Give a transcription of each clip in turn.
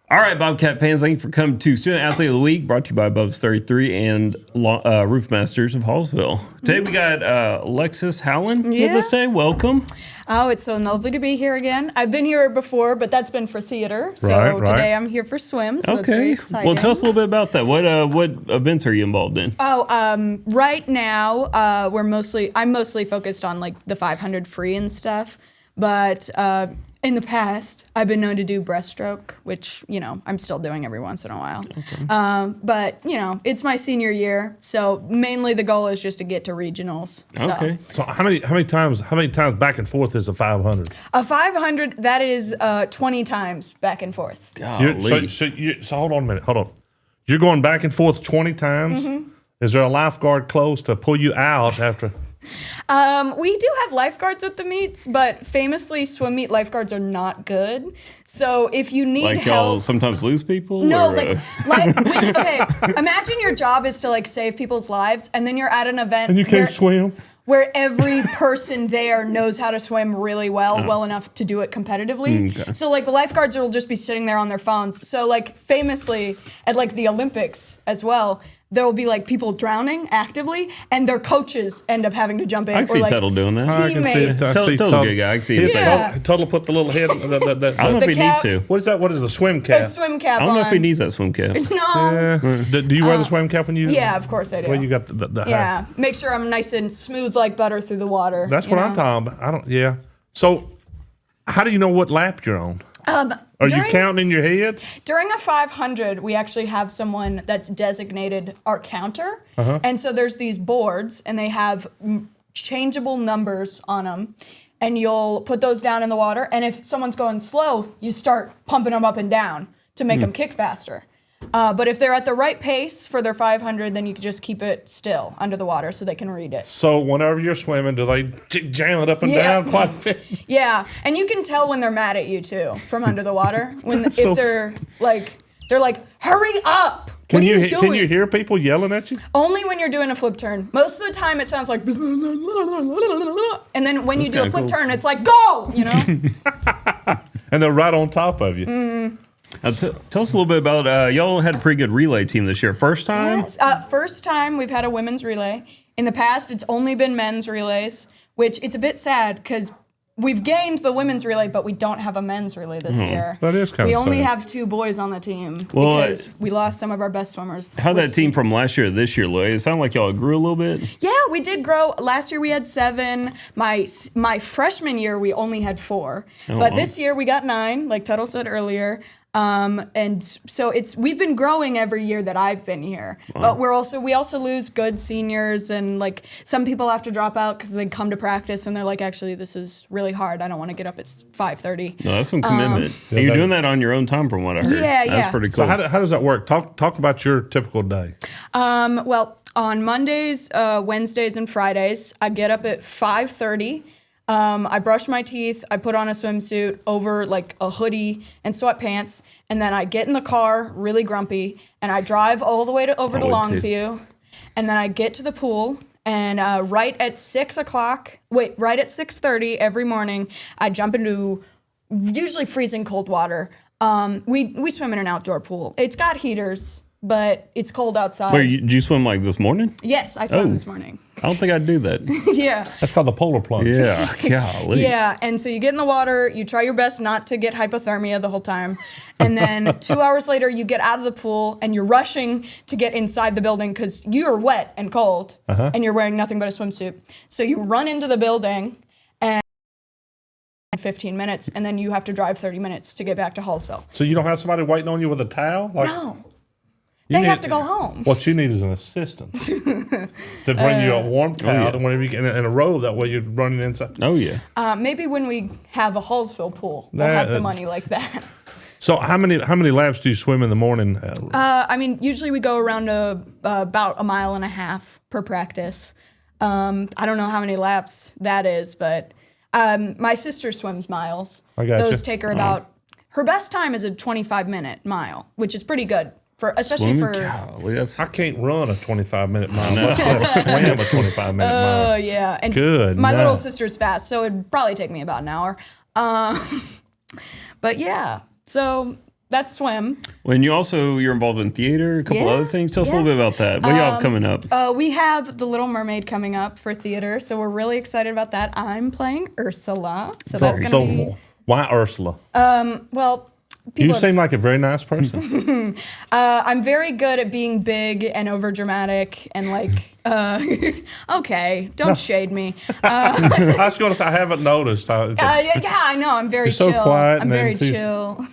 All right, Bobcat fans, thank you for coming to Student Athlete of the Week, brought to you by Bubs 33 and Roof Masters of Hallsville. Today we got Alexis Hallen with us today. Welcome. Oh, it's so lovely to be here again. I've been here before, but that's been for theater. So today I'm here for swim. So that's very exciting. Well, tell us a little bit about that. What events are you involved in? Oh, right now I'm mostly focused on like the 500 free and stuff. But in the past, I've been known to do breaststroke, which, I'm still doing every once in a while. Okay. But, it's my senior year, so mainly the goal is just to get to regionals. Okay. So how many times back and forth is the 500? A 500, that is 20 times back and forth. So hold on a minute. Hold on. You're going back and forth 20 times? Mm-hmm. Is there a lifeguard close to pull you out after? We do have lifeguards at the meets, but famously swim meet lifeguards are not good. So if you need help, y'all sometimes lose people? No, okay. Imagine your job is to save people's lives, and then you're at an event and you can't swim. Where every person there knows how to swim really well enough to do it competitively. Okay. So the lifeguards will just be sitting there on their phones. So famously at the Olympics as well, there will be people drowning actively, and their coaches end up having to jump in. I can see Tuttle doing that. Teammates. Tuttle's a good guy. I can see him. Tuttle put the little head. I don't know if he needs to. What is that? What is the swim cap? A swim cap. I don't know if he needs that swim cap. No. Yeah. Do you wear the swim cap when you? Yeah, of course I do. Well, you got the yeah. Make sure I'm nice and smooth like butter through the water. That's what I'm talking about. I don't. Yeah. So, how do you know what lap you're on? Are you counting in your head? During a 500, we actually have someone that's designated our counter. And so there's these boards, and they have changeable numbers on them. And you'll put those down in the water. And if someone's going slow, you start pumping them up and down to make them kick faster. But if they're at the right pace for their 500, then you can just keep it still under the water so they can read it. So whenever you're swimming, do they jam it up and down quite a bit? Yeah, and you can tell when they're mad at you too from under the water. They're like, hurry up! Can you hear people yelling at you? Only when you're doing a flip turn. Most of the time, it sounds like, and then when you do a flip turn, it's like, go! And they're right on top of you. Mm-hmm. Tell us a little bit about, y'all had a pretty good relay team this year. First time? Yes, first time we've had a women's relay. In the past, it's only been men's relays, which it's a bit sad because we've gained the women's relay, but we don't have a men's relay this year. That is kind of sad. We only have 2 boys on the team because we lost some of our best swimmers. How'd that team from last year to this year look? It sounded like y'all grew a little bit. Yeah, we did grow. Last year we had 7. My freshman year we only had 4. But this year we got 9, like Tuttle said earlier. And so we've been growing every year that I've been here. Wow. But we also lose good seniors, and some people have to drop out because they come to practice and they're like, actually, this is really hard. I don't want to get up at 5:30. No, that's some commitment. And you're doing that on your own time, from what I heard. Yeah, that's pretty cool. So how does that work? Talk about your typical day. Well, on Mondays, Wednesdays, and Fridays, I get up at 5:30. I brush my teeth, I put on a swimsuit over a hoodie and sweatpants, and then I get in the car really grumpy, and I drive all the way over to Longview, and then I get to the pool, and right at 6:30 every morning, I jump into usually freezing cold water. We swim in an outdoor pool. It's got heaters, but it's cold outside. Wait, did you swim this morning? Yes, I swam this morning. I don't think I'd do that. Yeah. That's called the polar plunge. Yeah, golly. Yeah, and so you get in the water, you try your best not to get hypothermia the whole time, and then 2 hours later you get out of the pool and you're rushing to get inside the building because you're wet and cold, and you're wearing nothing but a swimsuit. So you run into the building and 15 minutes, and then you have to drive 30 minutes to get back to Hallsville. So you don't have somebody waiting on you with a towel? No. They have to go home. What you need is an assistant to bring you a warm towel and whenever you get in a robe, that way you're running inside. Oh, yeah. Maybe when we have a Hallsville pool, we'll have the money like that. So how many laps do you swim in the morning? Usually we go around about 1.5 miles per practice. I don't know how many laps that is, but my sister swims miles. I got Those take her about, her best time is a 25-minute mile, which is pretty good. Especially for golly, I can't run a 25-minute mile. Let's swim a 25-minute mile. Oh, yeah. And good. My little sister's fast, so it'd probably take me about an hour. But yeah, so that's swim. When you're involved in theater, a couple other things. Tell us a little bit about that. What do y'all have coming up? We have The Little Mermaid coming up for theater, so we're really excited about that. I'm playing Ursula, so that's going to be... Why Ursula? Well, you seem like a very nice person. I'm very good at being big and over dramatic and okay, don't shade me. I was going to say, I haven't noticed. Yeah, I know. I'm very chill. So quiet. I'm very chill.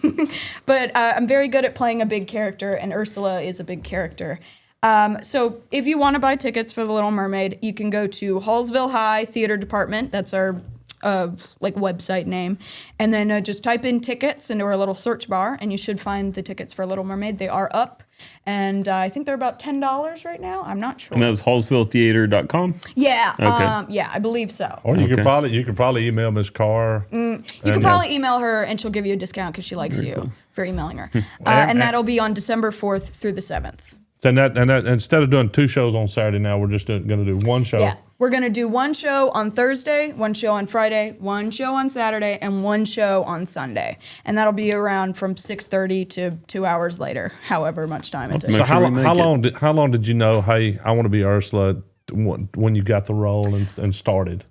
But I'm very good at playing a big character, and Ursula is a big character. So if you want to buy tickets for The Little Mermaid, you can go to Hallsville High Theater Department. That's our website name, and then just type in tickets into our little search bar, and you should find the tickets for Little Mermaid. They are up, and I think they're about $10 right now. I'm not sure. And that was hallsvilletheater.com? Yeah. Okay. Yeah, I believe so. Or you could probably email Ms. Carr. You could probably email her, and she'll give you a discount because she likes you for emailing her. And that'll be on December 4th through the 7th. And that instead of doing 2 shows on Saturday, now we're just going to do 1 show. Yeah, we're going to do 1 show on Thursday, 1 show on Friday, 1 show on Saturday, and 1 show on Sunday. And that'll be around from 6:30 to 2 hours later, however much time it takes. So how long did you know, hey, I want to be Ursula when you got the role and started?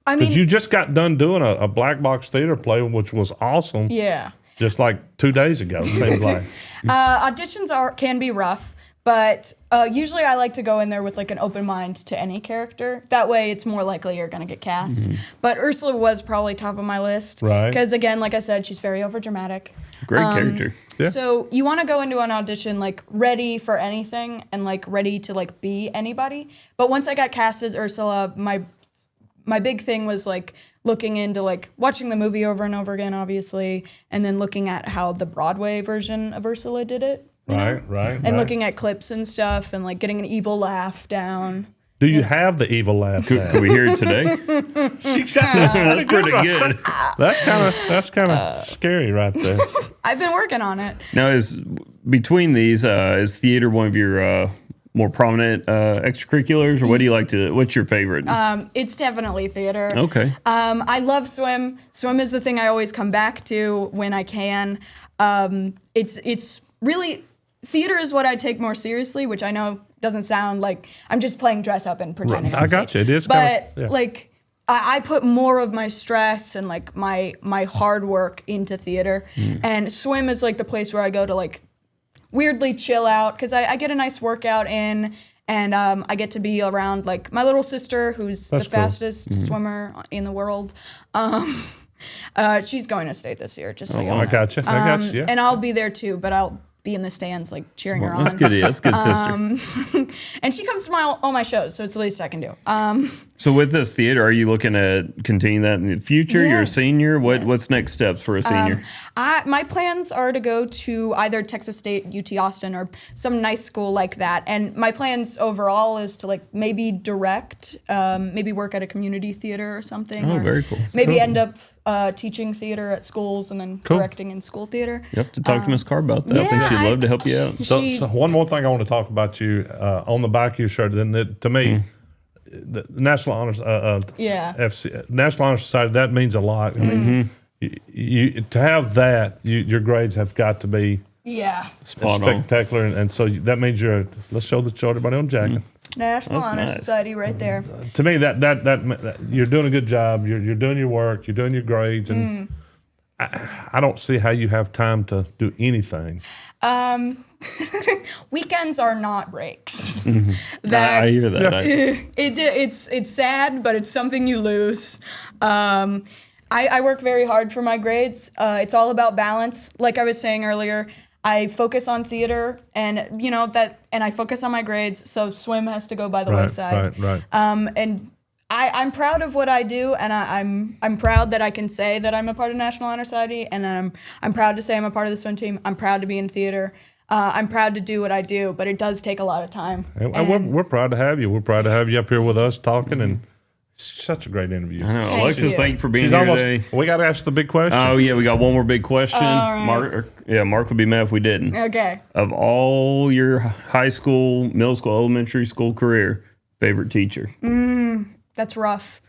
I mean, because you just got done doing a black box theater play, which was awesome. Yeah. Just like 2 days ago, it seems like. Auditions can be rough, but usually I like to go in there with like an open mind to any character. That way it's more likely you're going to get cast. Mm-hmm. But Ursula was probably top of my list. Right. Because again, like I said, she's very overdramatic. Great character. Yeah. So you want to go into an audition like ready for anything and like ready to like be anybody. But once I got cast as Ursula, my big thing was like looking into like watching the movie over and over again, obviously, and then looking at how the Broadway version of Ursula did it. Right. And looking at clips and stuff and like getting an evil laugh down. Do you have the evil laugh? Could we hear it today? That's pretty good. That's kind of scary right there. I've been working on it. Now, is between these, is theater one of your more prominent extracurriculars, or what do you like to? What's your favorite? It's definitely theater. Okay. I love swim. Swim is the thing I always come back to when I can. It's really theater is what I take more seriously, which I know doesn't sound like I'm just playing dress up and pretending. Right. I got you. It is, but like I put more of my stress and like my hard work into theater, and swim is like the place where I go to like weirdly chill out because I get a nice workout in, and I get to be around like my little sister who's the fastest swimmer in the world. She's going to state this year, just so you know. I got you. Yeah. And I'll be there too, but I'll be in the stands like cheering her on. That's good. That's good, sister. And she comes to all my shows, so it's the least I can do. So with this theater, are you looking at continuing that in the future? Yes. You're a senior. What's next steps for a senior? My plans are to go to either Texas State, UT Austin, or some nice school like that. And my plans overall is to like maybe direct, maybe work at a community theater or something. Oh, or very cool. Maybe end up teaching theater at schools and then directing in school theater. You have to talk to Miss Carr about that. I think she'd love to help you out. So one more thing I want to talk about you on the back of your shirt. Then to me, the National Honors, National Honor Society, that means a lot. I mean, you to have that, your grades have got to be spectacular, and so that means let's show everybody on jacket. National Honor Society, right there. To me, that you're doing a good job. You're doing your work. You're doing your grades, and I don't see how you have time to do anything. Weekends are not breaks. I hear that. It's sad, but it's something you lose. I work very hard for my grades. It's all about balance. Like I was saying earlier, I focus on theater, and and I focus on my grades. So swim has to go by the wayside. Right. And I'm proud of what I do, and I'm proud that I can say that I'm a part of National Honor Society, and I'm proud to say I'm a part of the swim team. I'm proud to be in theater. I'm proud to do what I do, but it does take a lot of time. And we're proud to have you. We're proud to have you up here with us talking, and such a great interview. I know. Alexis, thank you for being here today. We got to ask the big question. Oh, yeah, we got one more big question. All right. Mark would be mad if we didn't. Okay. Of all your high school, middle school, elementary school career, favorite teacher? That's rough.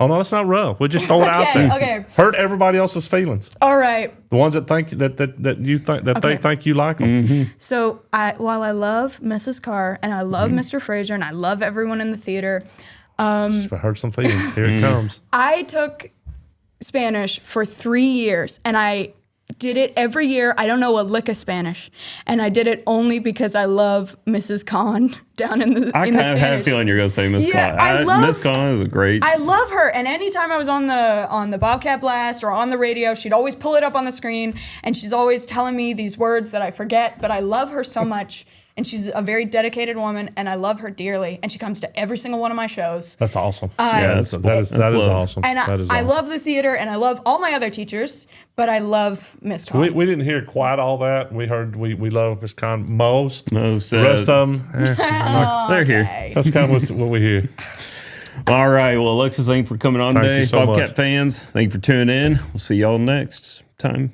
Oh no, that's not rough. We just throw it out there. Okay. Hurt everybody else's feelings. All right. The ones that think that you think that they think you like them. So while I love Mrs. Carr and I love Mr. Fraser and I love everyone in the theater, Just hurt some feelings. Here it comes. I took Spanish for 3 years and I did it every year. I don't know a lick of Spanish, and I did it only because I love Mrs. Khan down in the. I kind of had a feeling you're going to say Miss Khan. Miss Khan is a great. I love her, and anytime I was on the Bobcat Blast or on the radio, she'd always pull it up on the screen, and she's always telling me these words that I forget. But I love her so much. And she's a very dedicated woman, and I love her dearly. And she comes to every single one of my shows. That's awesome. That is awesome. And I love the theater, and I love all my other teachers, but I love Miss Khan. We didn't hear quite all that. We heard we love Miss Khan most. The rest of them, they're here. That's kind of what we hear. All right. Well, Alexis, thank you for coming on today. So Bobcat much. fans, thank you for tuning in. We'll see y'all next time.